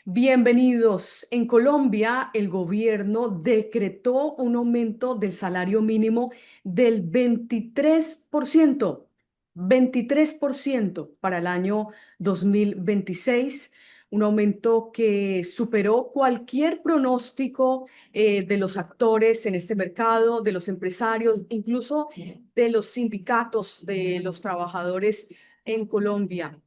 Bienvenidos. En Colombia, el gobierno decretó un aumento del salario mínimo del 23% para el año 2026, un aumento que superó cualquier pronóstico de los actores en este mercado, de los empresarios, incluso de los sindicatos de los trabajadores en Colombia.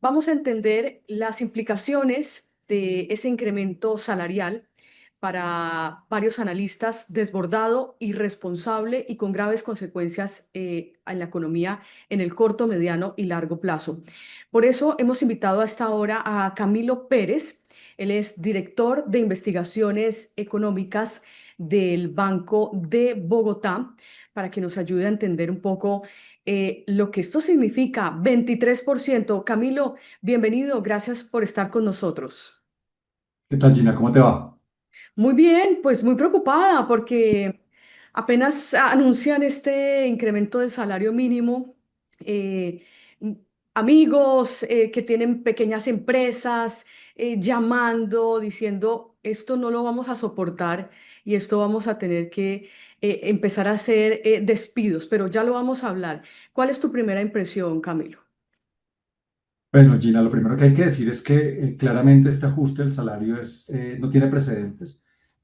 Vamos a entender las implicaciones de ese incremento salarial para varios analistas, desbordado, irresponsable y con graves consecuencias en la economía en el corto, mediano y largo plazo. Por eso hemos invitado a esta hora a Camilo Pérez. Él es director de investigaciones económicas del Banco de Bogotá, para que nos ayude a entender un poco lo que esto significa. 23%. Camilo, bienvenido, gracias por estar con nosotros. ¿Qué tal, Gina? ¿Cómo te va? Muy bien, pues muy preocupada porque apenas anuncian este incremento del salario mínimo. eh, m- Amigos que tienen pequeñas empresas llamando, diciendo, esto no lo vamos a soportar y esto vamos a tener que empezar a hacer despidos, pero ya lo vamos a hablar. ¿Cuál es tu primera impresión, Camilo? Bueno, Gina, lo primero que hay que decir es que claramente este ajuste del salario no tiene precedentes.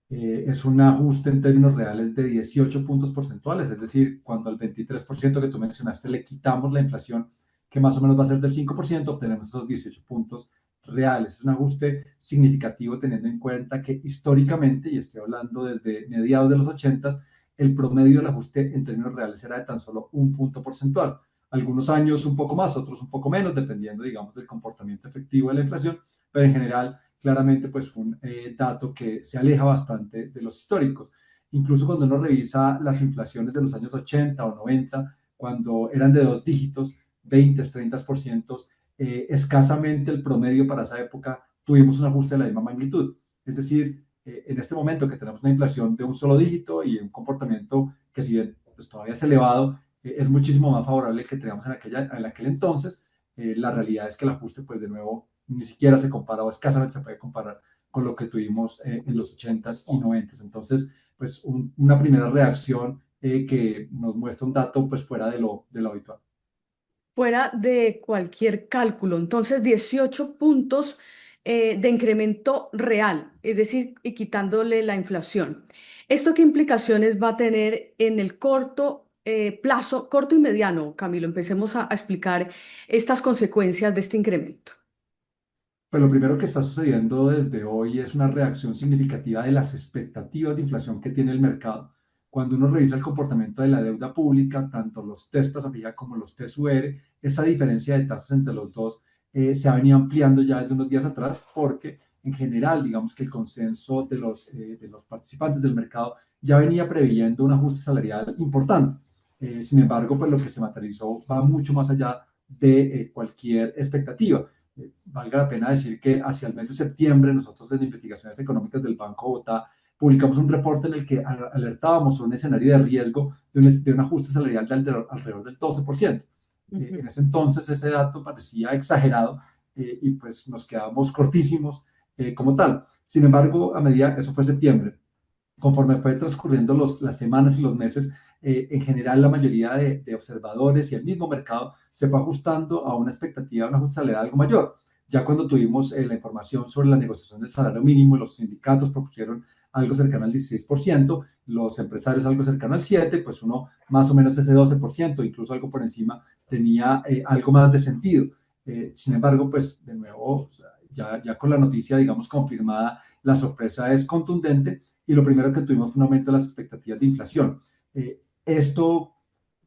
Es un ajuste en términos reales de 18 puntos porcentuales, es decir, cuando al 23% que tú mencionaste le quitamos la inflación, que más o menos va a ser del 5%, obtenemos esos 18 puntos reales. Es un ajuste significativo teniendo en cuenta que históricamente, y estoy hablando desde mediados de los 80, el promedio del ajuste en términos reales era de tan solo un punto porcentual. Algunos años un poco más, otros un poco menos, dependiendo, digamos, del comportamiento efectivo de la inflación, pero en general, claramente, pues un dato que se aleja bastante de los históricos. Incluso cuando uno revisa las inflaciones de los años 80 o 90, cuando eran de dos dígitos, 20, 30%, escasamente el promedio para esa época tuvimos un ajuste de la misma magnitud. Es decir, en este momento que tenemos una inflación de un solo dígito y un comportamiento que si bien pues, todavía es elevado, es muchísimo más favorable que teníamos en aquel entonces. La realidad es que el ajuste, pues de nuevo, ni siquiera se compara o escasamente se puede comparar con lo que tuvimos en los 80s y 90s. Entonces, pues una primera reacción que nos muestra un dato pues fuera de lo habitual. Fuera de cualquier cálculo. Entonces, 18 puntos de incremento real, es decir, y quitándole la inflación. ¿Esto qué implicaciones va a tener en el corto plazo, corto y mediano, Camilo? Empecemos a explicar estas consecuencias de este incremento. Pues lo primero que está sucediendo desde hoy es una reacción significativa de las expectativas de inflación que tiene el mercado. Cuando uno revisa el comportamiento de la deuda pública, tanto los test tasa fija como los test UR, esa diferencia de tasas entre los dos se ha venido ampliando ya desde unos días atrás porque en general, digamos que el consenso de los participantes del mercado ya venía previendo un ajuste salarial importante. Sin embargo, pues lo que se materializó va mucho más allá de cualquier expectativa. Valga la pena decir que hacia el mes de septiembre nosotros en Investigaciones Económicas del Banco Bogotá publicamos un reporte en el que alertábamos sobre un escenario de riesgo de un ajuste salarial de alrededor del 12%. En Ujú. ese entonces ese dato parecía exagerado y pues nos quedamos cortísimos como tal. Sin embargo, a medida, eso fue septiembre, conforme fue transcurriendo las semanas y los meses, en general la mayoría de observadores y el mismo mercado se fue ajustando a una expectativa de un ajuste salarial algo mayor. Ya cuando tuvimos la información sobre la negociación del salario mínimo, los sindicatos propusieron algo cercano al 16%, los empresarios algo cercano al 7%, pues uno más o menos ese 12%, incluso algo por encima, tenía algo más de sentido. Sin embargo, pues de nuevo, o sea, ya con la noticia, digamos, confirmada, la sorpresa es contundente y lo primero que tuvimos fue un aumento de las expectativas de inflación. ¿Esto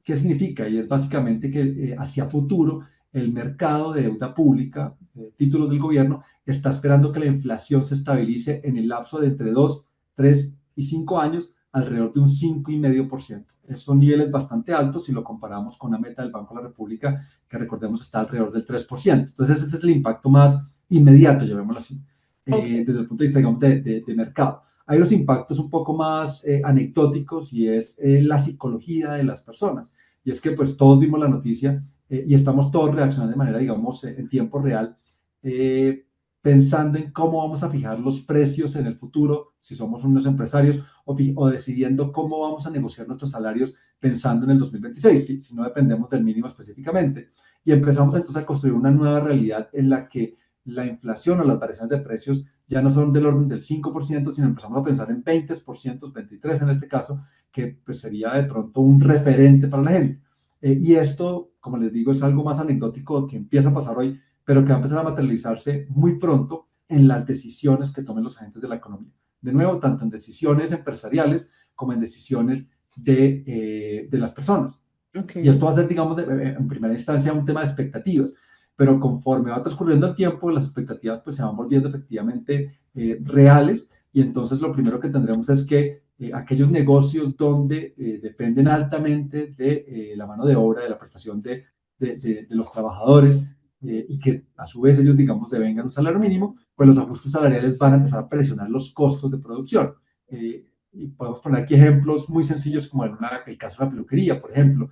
qué significa? Y es básicamente que hacia futuro el mercado de deuda pública, títulos del gobierno, está esperando que la inflación se estabilice en el lapso de entre 2, 3 y 5 años alrededor de un 5,5%. Esos son niveles bastante altos si lo comparamos con la meta del Banco de la República, que recordemos está alrededor del 3%. Entonces ese es el impacto más inmediato, llamémoslo así, Ok. desde el punto de vista, digamos, de mercado. Hay los impactos un poco más anecdóticos y es la psicología de las personas. Y es que pues todos vimos la noticia y estamos todos reaccionando de manera, digamos, en tiempo real, eh, pensando en cómo vamos a fijar los precios en el futuro, si somos unos empresarios, o decidiendo cómo vamos a negociar nuestros salarios pensando en el 2026, si no dependemos del mínimo específicamente. Y empezamos entonces a construir una nueva realidad en la que la inflación o las variaciones de precios ya no son del orden del 5%, sino empezamos a pensar en 20%, 23% en este caso, que pues sería de pronto un referente para la gente. Y esto, como les digo, es algo más anecdótico que empieza a pasar hoy, pero que va a empezar a materializarse muy pronto en las decisiones que tomen los agentes de la economía. De nuevo, tanto en decisiones empresariales como en decisiones de las personas. Ok. Y esto va a ser, digamos, en primera instancia un tema de expectativas, pero conforme va transcurriendo el tiempo, las expectativas pues se van volviendo efectivamente reales y entonces lo primero que tendremos es que aquellos negocios donde dependen altamente de la mano de obra, de la prestación de los trabajadores y que a su vez ellos, digamos, devengan un salario mínimo, pues los ajustes salariales van a empezar a presionar los costos de producción. Y podemos poner aquí ejemplos muy sencillos como el caso de la peluquería, por ejemplo,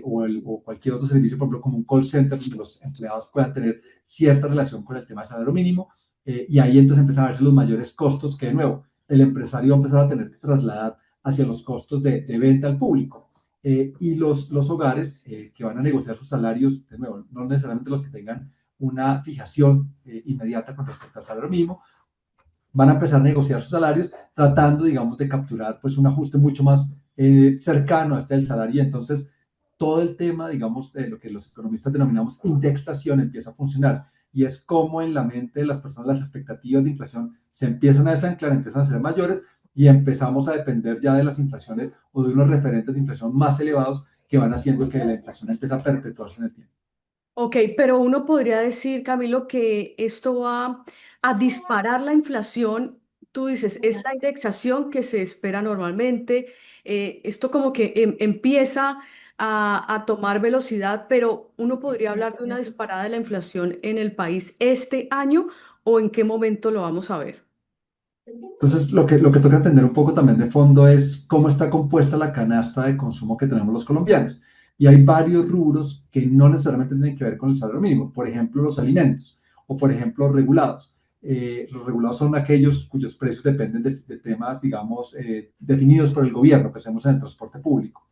o cualquier otro servicio, por ejemplo, como un call center, donde los empleados puedan tener cierta relación con el tema del salario mínimo, y ahí entonces empiezan a verse los mayores costos que, de nuevo, el empresario va a empezar a tener que trasladar hacia los costos de venta al público. Y los hogares que van a negociar sus salarios, de nuevo, no necesariamente los que tengan una fijación inmediata con respecto al salario mínimo, van a empezar a negociar sus salarios tratando, digamos, de capturar pues un ajuste mucho más cercano a este del salario. Y entonces, todo el tema, digamos, de lo que los economistas denominamos indexación empieza a funcionar. Y es como en la mente de las personas las expectativas de inflación se empiezan a desanclar, empiezan a ser mayores y empezamos a depender ya de las inflaciones o de unos referentes de inflación más elevados que van haciendo que la inflación empiece a perpetuarse en el tiempo. Ok, pero uno podría decir, Camilo, que esto va a disparar la inflación. Tú dices, es la indexación que se espera normalmente. Esto como que empieza a tomar velocidad, pero uno podría hablar de una disparada de la inflación en el país este año o en qué momento lo vamos a ver. Entonces, lo que toca entender un poco también de fondo es cómo está compuesta la canasta de consumo que tenemos los colombianos. Y hay varios rubros que no necesariamente tienen que ver con el salario mínimo. Por ejemplo, los alimentos o, por ejemplo, los regulados. Los regulados son aquellos cuyos precios dependen de temas, digamos, definidos por el gobierno, pensemos en el transporte público.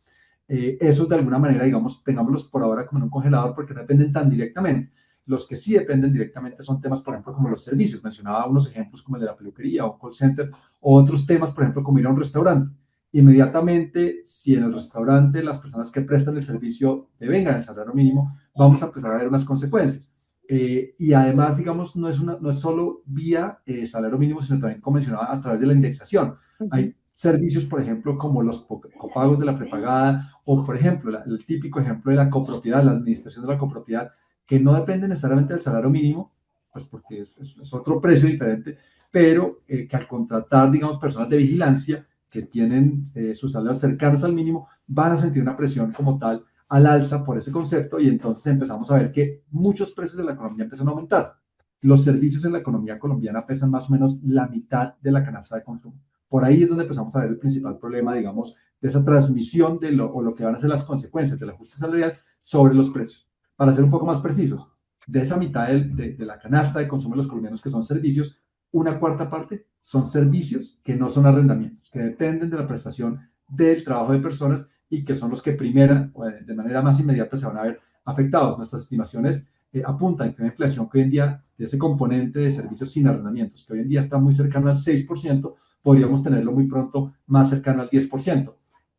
Esos de alguna manera, digamos, tengámoslos por ahora como en un congelador porque no dependen tan directamente. Los que sí dependen directamente son temas, por ejemplo, como los servicios. Mencionaba unos ejemplos como el de la peluquería o call center, o otros temas, por ejemplo, como ir a un restaurante. Inmediatamente, si en el restaurante las personas que prestan el servicio devengan el salario mínimo, vamos a empezar a ver unas consecuencias. Y además, digamos, no es solo vía salario mínimo, sino también, como mencionaba, a través de la indexación. Ujú. Hay servicios, por ejemplo, como los copagos de la prepagada, o, por ejemplo, el típico ejemplo de la copropiedad, la administración de la copropiedad, que no depende necesariamente del salario mínimo, pues porque es otro precio diferente, pero que al contratar, digamos, personas de vigilancia que tienen sus salarios cercanos al mínimo, van a sentir una presión como tal al alza por ese concepto y entonces empezamos a ver que muchos precios de la economía empiezan a aumentar. Los servicios en la economía colombiana pesan más o menos la mitad de la canasta de consumo. Por ahí es donde empezamos a ver el principal problema, digamos, de esa transmisión o lo que van a ser las consecuencias del ajuste salarial sobre los precios. Para ser un poco más precisos, de esa mitad de la canasta de consumo de los colombianos que son servicios, una cuarta parte son servicios que no son arrendamientos, que dependen de la prestación del trabajo de personas y que son los que primera o de manera más inmediata se van a ver afectados. Nuestras estimaciones apuntan que una inflación que hoy en día, de ese componente de servicios sin arrendamientos, que hoy en día está muy cercano al 6%, podríamos tenerlo muy pronto más cercano al 10%.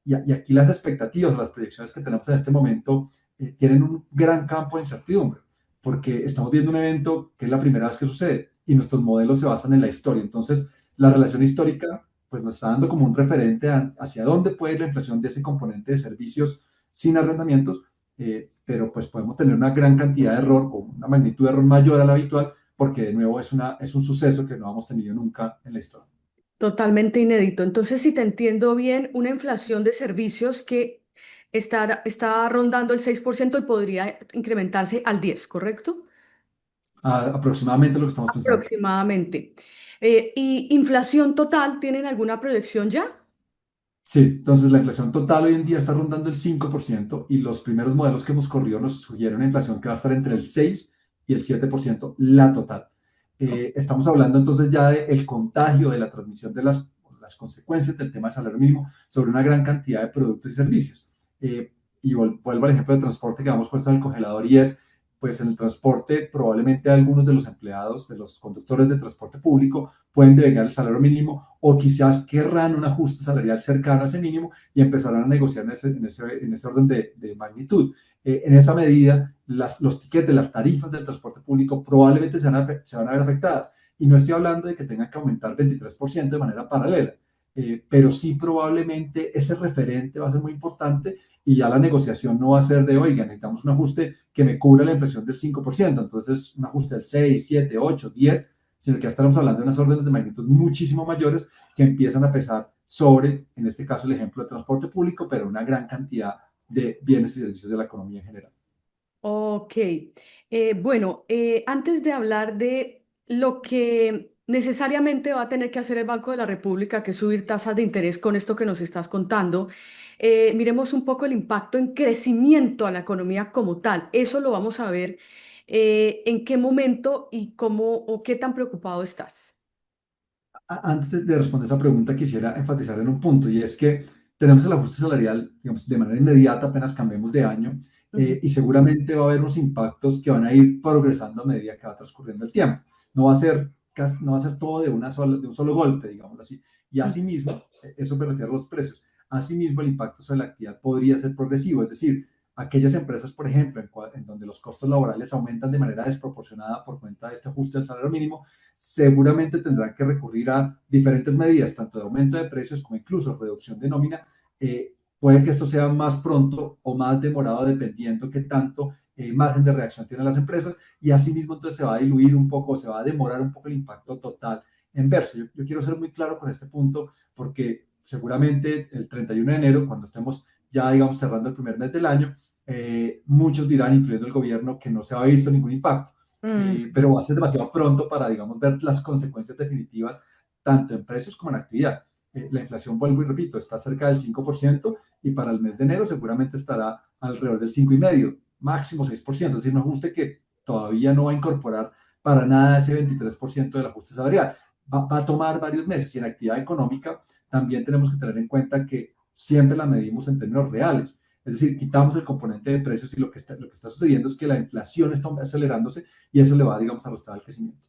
Y aquí las expectativas, las proyecciones que tenemos en este momento tienen un gran campo de incertidumbre, porque estamos viendo un evento que es la primera vez que sucede y nuestros modelos se basan en la historia. Entonces, la relación histórica pues nos está dando como un referente hacia dónde puede ir la inflación de ese componente de servicios sin arrendamientos, pero pues podemos tener una gran cantidad de error o una magnitud de error mayor a la habitual, porque de nuevo es un suceso que no hemos tenido nunca en la historia. Totalmente inédito. Entonces, si te entiendo bien, una inflación de servicios que está rondando el 6% y podría incrementarse al 10%, ¿correcto? Aproximadamente lo que estamos pensando. Aproximadamente. ¿Y inflación total, tienen alguna proyección ya? Sí, entonces la inflación total hoy en día está rondando el 5% y los primeros modelos que hemos corrido nos sugieren una inflación que va a estar entre el 6 y el 7% la total. Estamos hablando entonces ya del contagio, de la transmisión de las consecuencias del tema del salario mínimo sobre una gran cantidad de productos y servicios. Y vuelvo al ejemplo de transporte que hemos puesto en el congelador y es, pues en el transporte probablemente algunos de los empleados, de los conductores de transporte público, pueden devengar el salario mínimo o quizás querrán un ajuste salarial cercano a ese mínimo y empezarán a negociar en ese orden de magnitud. En esa medida, los tickets, las tarifas del transporte público probablemente se van a ver afectadas. Y no estoy hablando de que tengan que aumentar 23% de manera paralela, pero sí probablemente ese referente va a ser muy importante y ya la negociación no va a ser de, oiga, necesitamos un ajuste que me cubra la inflación del 5%, entonces un ajuste del 6, 7, 8, 10, sino que ya estamos hablando de unas órdenes de magnitud muchísimo mayores que empiezan a pesar sobre, en este caso, el ejemplo de transporte público, pero una gran cantidad de bienes y servicios de la economía en general. Ok, bueno, antes de hablar de lo que necesariamente va a tener que hacer el Banco de la República, que es subir tasas de interés con esto que nos estás contando, miremos un poco el impacto en crecimiento a la economía como tal. Eso lo vamos a ver en qué momento y cómo o qué tan preocupado estás. Antes de responder esa pregunta, quisiera enfatizar en un punto, y es que tenemos el ajuste salarial, digamos, de manera inmediata apenas cambiemos de año, Ujú. y seguramente va a haber unos impactos que van a ir progresando a medida que va transcurriendo el tiempo. No va a ser todo de un solo golpe, digamos así. Y asimismo, eso me refiero a los precios, asimismo el impacto sobre la actividad podría ser progresivo, es decir, aquellas empresas, por ejemplo, en donde los costos laborales aumentan de manera desproporcionada por cuenta de este ajuste del salario mínimo, seguramente tendrán que recurrir a diferentes medidas, tanto de aumento de precios como incluso reducción de nómina. Puede que esto sea más pronto o más demorado dependiendo qué tanto margen de reacción tienen las empresas y asimismo entonces se va a diluir un poco, se va a demorar un poco el impacto total en verse. Yo quiero ser muy claro con este punto porque seguramente el 31 de enero, cuando estemos ya, digamos, cerrando el primer mes del año, muchos dirán, incluyendo el gobierno, que no se ha visto ningún impacto, Mm. pero va a ser demasiado pronto para, digamos, ver las consecuencias definitivas tanto en precios como en actividad. La inflación, vuelvo y repito, está cerca del 5% y para el mes de enero seguramente estará alrededor del 5,5%, máximo 6%, es decir, un ajuste que todavía no va a incorporar para nada ese 23% del ajuste salarial. Va a tomar varios meses y en actividad económica también tenemos que tener en cuenta que siempre la medimos en términos reales. Es decir, quitamos el componente de precios y lo que está sucediendo es que la inflación está acelerándose y eso le va, digamos, a arrastrar el crecimiento.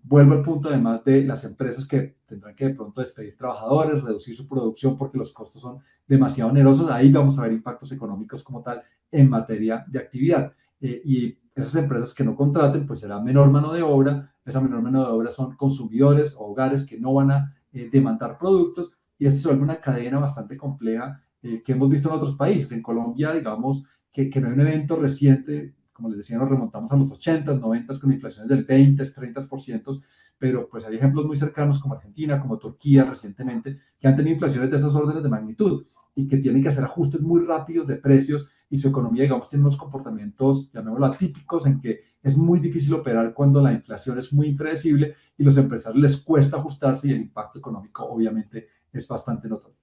Vuelvo al punto además de las empresas que tendrán que de pronto despedir trabajadores, reducir su producción porque los costos son demasiado onerosos. Ahí vamos a ver impactos económicos como tal en materia de actividad. Y esas empresas que no contraten, pues será menor mano de obra. Esa menor mano de obra son consumidores o hogares que no van a demandar productos y esto se vuelve una cadena bastante compleja que hemos visto en otros países. En Colombia, digamos que no hay un evento reciente, como les decía, nos remontamos a los 80s, 90s con inflaciones del 20, 30%, pero pues hay ejemplos muy cercanos como Argentina, como Turquía recientemente, que han tenido inflaciones de esas órdenes de magnitud y que tienen que hacer ajustes muy rápidos de precios y su economía, digamos, tiene unos comportamientos, llamémoslo atípicos, en que es muy difícil operar cuando la inflación es muy impredecible y los empresarios les cuesta ajustarse y el impacto económico obviamente es bastante notorio.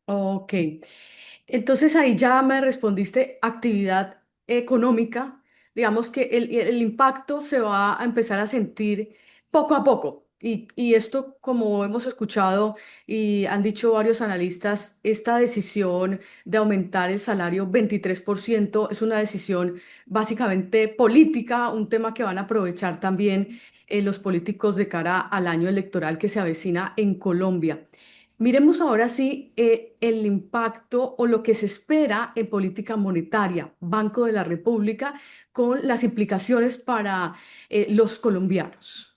Ok. Entonces ahí ya me respondiste actividad económica. Digamos que el impacto se va a empezar a sentir poco a poco. Y esto, como hemos escuchado y han dicho varios analistas, esta decisión de aumentar el salario 23% es una decisión básicamente política, un tema que van a aprovechar también los políticos de cara al año electoral que se avecina en Colombia. Miremos ahora sí el impacto o lo que se espera en política monetaria, Banco de la República, con las implicaciones para los colombianos.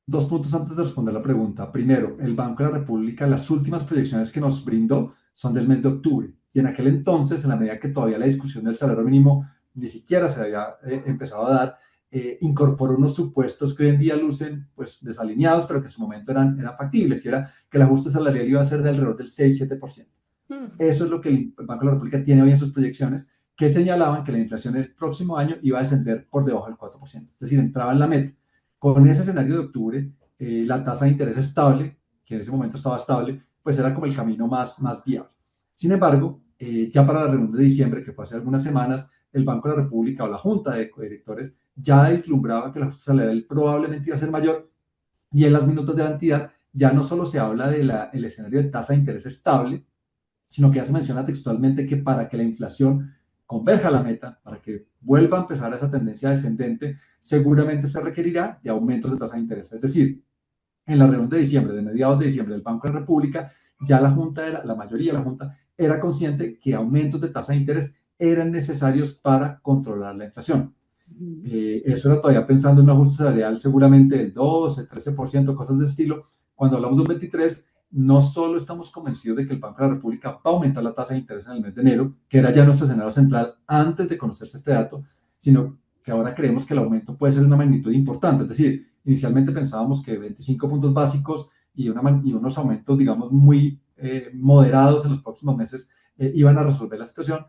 Dos puntos antes de responder la pregunta. Primero, el Banco de la República, las últimas proyecciones que nos brindó son del mes de octubre. Y en aquel entonces, en la medida que todavía la discusión del salario mínimo ni siquiera se había empezado a dar, incorporó unos supuestos que hoy en día lucen pues desalineados, pero que en su momento eran factibles. Y era que el ajuste salarial iba a ser de alrededor del 6-7%. Mm. Eso es lo que el Banco de la República tiene hoy en sus proyecciones, que señalaban que la inflación el próximo año iba a descender por debajo del 4%. Es decir, entraba en la meta. Con ese escenario de octubre, la tasa de interés estable, que en ese momento estaba estable, pues era como el camino más viable. Sin embargo, ya para la reunión de diciembre, que fue hace algunas semanas, el Banco de la República o la Junta de Directores ya vislumbraba que el ajuste salarial probablemente iba a ser mayor y en las minutos de la entidad ya no solo se habla del escenario de tasa de interés estable, sino que ya se menciona textualmente que para que la inflación converja a la meta, para que vuelva a empezar esa tendencia descendente, seguramente se requerirá de aumentos de tasa de interés. Es decir, en la reunión de diciembre, de mediados de diciembre del Banco de la República, ya la Junta, la mayoría de la Junta, era consciente que aumentos de tasa de interés eran necesarios para controlar la inflación. Ujú. Eso era todavía pensando en un ajuste salarial seguramente del 12, 13%, cosas de estilo. Cuando hablamos de un 23, no solo estamos convencidos de que el Banco de la República va a aumentar la tasa de interés en el mes de enero, que era ya nuestro escenario central antes de conocerse este dato, sino que ahora creemos que el aumento puede ser de una magnitud importante. Es decir, inicialmente pensábamos que 25 puntos básicos y unos aumentos, digamos, muy moderados en los próximos meses iban a resolver la situación.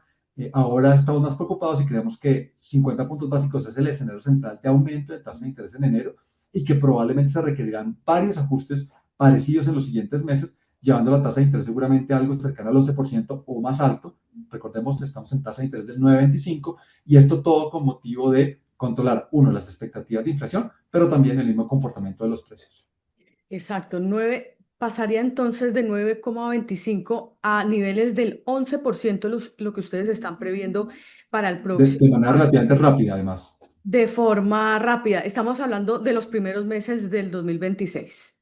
Ahora estamos más preocupados y creemos que 50 puntos básicos es el escenario central de aumento de tasa de interés en enero y que probablemente se requerirán varios ajustes parecidos en los siguientes meses, llevando la tasa de interés seguramente a algo cercano al 11% o más alto. Recordemos, estamos en tasa de interés del 9,25 y esto todo con motivo de controlar, uno, las expectativas de inflación, pero también el mismo comportamiento de los precios. Exacto, pasaría entonces de 9,25 a niveles del 11%, lo que ustedes están previendo para el De próximo manera año, relativamente rápida, además. de forma rápida. Estamos hablando de los primeros meses del 2026.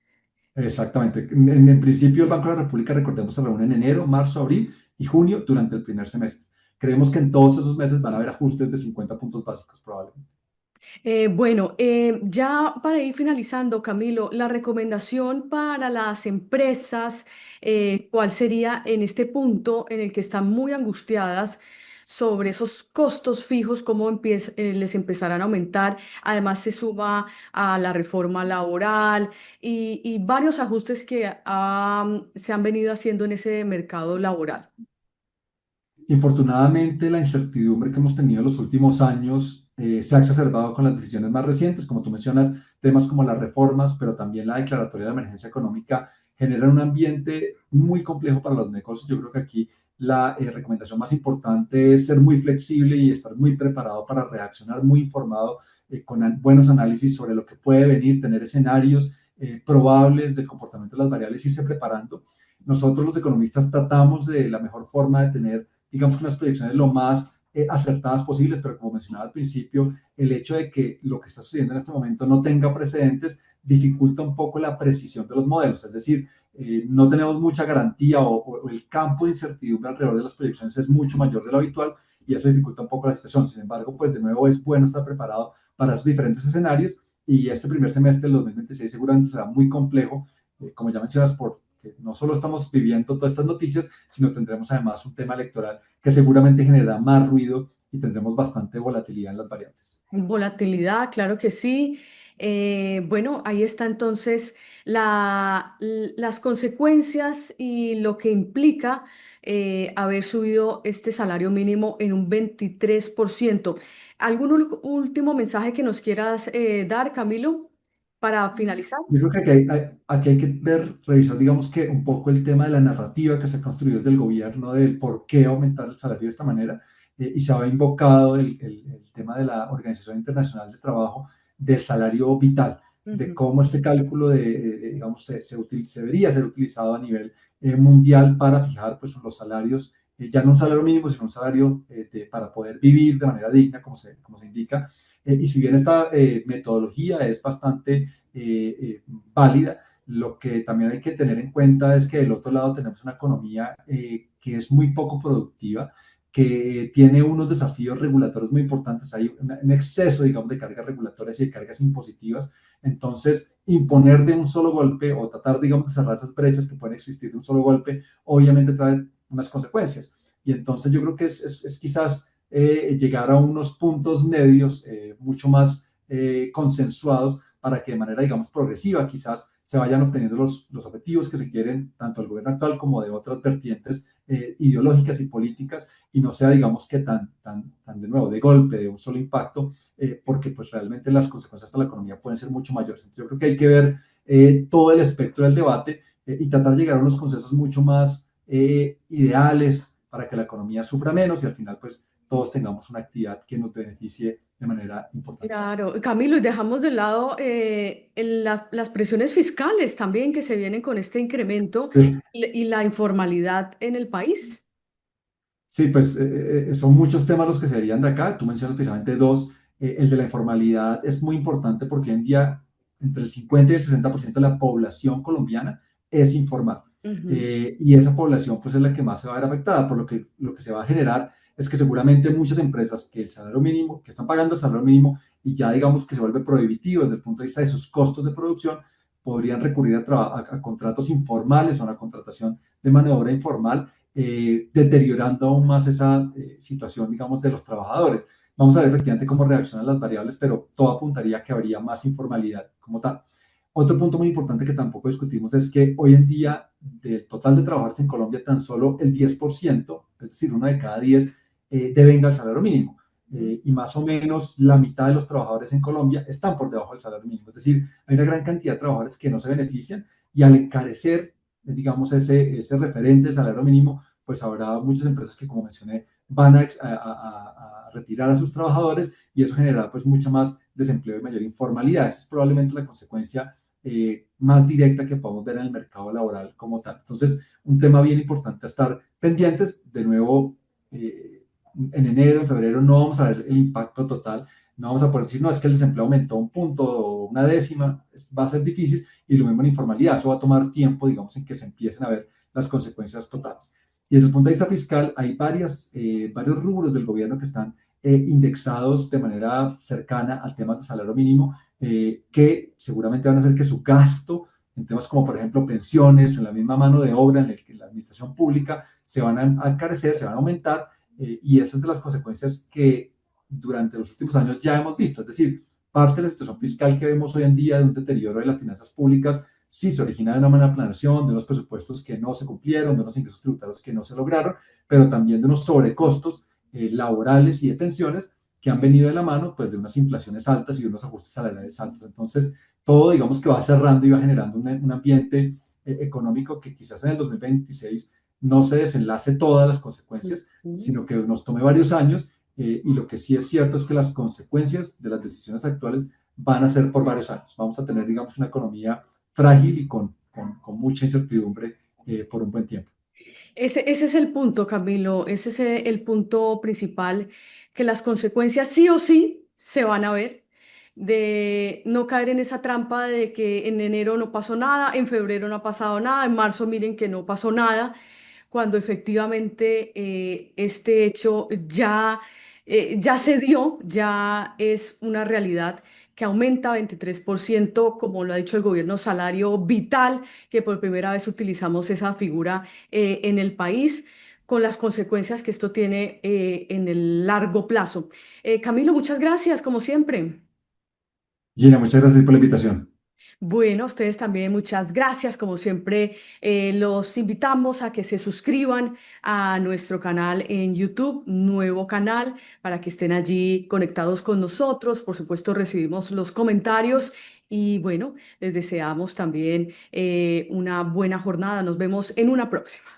Exactamente. En principio, el Banco de la República, recordemos, se reúne en enero, marzo, abril y junio durante el primer semestre. Creemos que en todos esos meses van a haber ajustes de 50 puntos básicos, probablemente. Bueno, ya para ir finalizando, Camilo, la recomendación para las empresas, ¿cuál sería en este punto en el que están muy angustiadas sobre esos costos fijos, cómo les empezarán a aumentar? Además, se suma a la reforma laboral y varios ajustes que se han venido haciendo en ese mercado laboral. Infortunadamente, la incertidumbre que hemos tenido en los últimos años se ha exacerbado con las decisiones más recientes. Como tú mencionas, temas como las reformas, pero también la declaratoria de emergencia económica generan un ambiente muy complejo para los negocios. Yo creo que aquí la recomendación más importante es ser muy flexible y estar muy preparado para reaccionar, muy informado, con buenos análisis sobre lo que puede venir, tener escenarios probables del comportamiento de las variables, irse preparando. Nosotros los economistas tratamos de la mejor forma de tener, digamos, que unas proyecciones lo más acertadas posibles, pero como mencionaba al principio, el hecho de que lo que está sucediendo en este momento no tenga precedentes dificulta un poco la precisión de los modelos, es decir, no tenemos mucha garantía o el campo de incertidumbre alrededor de las proyecciones es mucho mayor de lo habitual y eso dificulta un poco la situación. Sin embargo, pues de nuevo es bueno estar preparado para esos diferentes escenarios y este primer semestre del 2026 seguramente será muy complejo, como ya mencionas, por que no solo estamos viviendo todas estas noticias, sino tendremos además un tema electoral que seguramente genera más ruido y tendremos bastante volatilidad en las variables. Volatilidad, claro que sí. Bueno, ahí está entonces las consecuencias y lo que implica haber subido este salario mínimo en un 23%. ¿Algún último mensaje que nos quieras dar, Camilo, para finalizar? Yo creo que aquí hay que revisar, digamos que un poco el tema de la narrativa que se ha construido desde el gobierno del por qué aumentar el salario de esta manera, y se ha invocado el tema de la Organización Internacional del Trabajo del salario vital, de Ujú. cómo este cálculo digamos, se debería ser utilizado a nivel mundial para fijar pues, los salarios, ya no un salario mínimo, sino un salario para poder vivir de manera digna, como se indica. Y si bien esta metodología es bastante válida. Lo que también hay que tener en cuenta es que del otro lado tenemos una economía que es muy poco productiva, que tiene unos desafíos regulatorios muy importantes. Hay un exceso, digamos, de cargas regulatorias y de cargas impositivas. Entonces, imponer de un solo golpe o tratar, digamos, de cerrar esas brechas que pueden existir de un solo golpe, obviamente trae unas consecuencias. Y entonces yo creo que es quizás llegar a unos puntos medios mucho más consensuados para que de manera, digamos, progresiva quizás se vayan obteniendo los objetivos que se quieren tanto del gobierno actual como de otras vertientes ideológicas y políticas y no sea, digamos, que tan de nuevo, de golpe, de un solo impacto, porque pues realmente las consecuencias para la economía pueden ser mucho mayores. Entonces, yo creo que hay que ver todo el espectro del debate y tratar de llegar a unos consensos mucho más ideales para que la economía sufra menos y al final pues todos tengamos una actividad que nos beneficie de manera importante. Claro, Camilo, y dejamos de lado las presiones fiscales también que se vienen con este incremento Sí. y la informalidad en el país. Sí, pues son muchos temas los que se verían de acá. Tú mencionas precisamente dos. El de la informalidad es muy importante porque hoy en día entre el 50 y el 60% de la población colombiana es informal. Ujú. Y esa población pues es la que más se va a ver afectada, por lo que se va a generar es que seguramente muchas empresas que el salario mínimo, que están pagando el salario mínimo y ya digamos que se vuelve prohibitivo desde el punto de vista de sus costos de producción, podrían recurrir a contratos informales o a una contratación de mano de obra informal deteriorando aún más esa situación, digamos, de los trabajadores. Vamos a ver efectivamente cómo reaccionan las variables, pero todo apuntaría a que habría más informalidad como tal. Otro punto muy importante que tampoco discutimos es que hoy en día del total de trabajadores en Colombia tan solo el 10%, es decir, uno de cada 10, devenga el salario mínimo. Y más o menos la mitad de los trabajadores en Colombia están por debajo del salario mínimo. Es decir, hay una gran cantidad de trabajadores que no se benefician y al encarecer, digamos, ese referente de salario mínimo, pues habrá muchas empresas que, como mencioné, van a retirar a sus trabajadores y eso generará pues mucha más desempleo y mayor informalidad. Esa es probablemente la consecuencia más directa que podemos ver en el mercado laboral como tal. Entonces, un tema bien importante a estar pendientes. De nuevo, en enero, en febrero, no vamos a ver el impacto total. No vamos a poder decir, no, es que el desempleo aumentó un punto o una décima, va a ser difícil, y lo mismo en informalidad, eso va a tomar tiempo, digamos, en que se empiecen a ver las consecuencias totales. Y desde el punto de vista fiscal, hay varios rubros del gobierno que están indexados de manera cercana al tema de salario mínimo, que seguramente van a hacer que su gasto en temas como, por ejemplo, pensiones o en la misma mano de obra en el que la administración pública se van a encarecer, se van a aumentar, y esas es de las consecuencias que durante los últimos años ya hemos visto. Es decir, parte de la situación fiscal que vemos hoy en día de un deterioro de las finanzas públicas sí se origina de una mala planeación, de unos presupuestos que no se cumplieron, de unos ingresos tributarios que no se lograron, pero también de unos sobrecostos laborales y de pensiones que han venido de la mano pues, de unas inflaciones altas y de unos ajustes salariales altos. Entonces, todo digamos que va cerrando y va generando un ambiente económico que quizás en el 2026 no se desenlace todas las consecuencias, Ujú. sino que nos tome varios años. Y lo que sí es cierto es que las consecuencias de las decisiones actuales van a ser por varios años. Vamos a tener, digamos, una economía frágil y con mucha incertidumbre por un buen tiempo. Ese es el punto, Camilo, ese es el punto principal, que las consecuencias sí o sí se van a ver, de no caer en esa trampa de que en enero no pasó nada, en febrero no ha pasado nada, en marzo miren que no pasó nada, cuando efectivamente este hecho ya se dio, ya es una realidad que aumenta 23%, como lo ha dicho el gobierno, salario vital, que por primera vez utilizamos esa figura en el país, con las consecuencias que esto tiene en el largo plazo. Camilo, muchas gracias, como siempre. Gina, muchas gracias por la invitación. Bueno, a ustedes también muchas gracias. Como siempre, los invitamos a que se suscriban a nuestro canal en YouTube, nuevo canal, para que estén allí conectados con nosotros. Por supuesto, recibimos los comentarios y bueno, les deseamos también una buena jornada. Nos vemos en una próxima.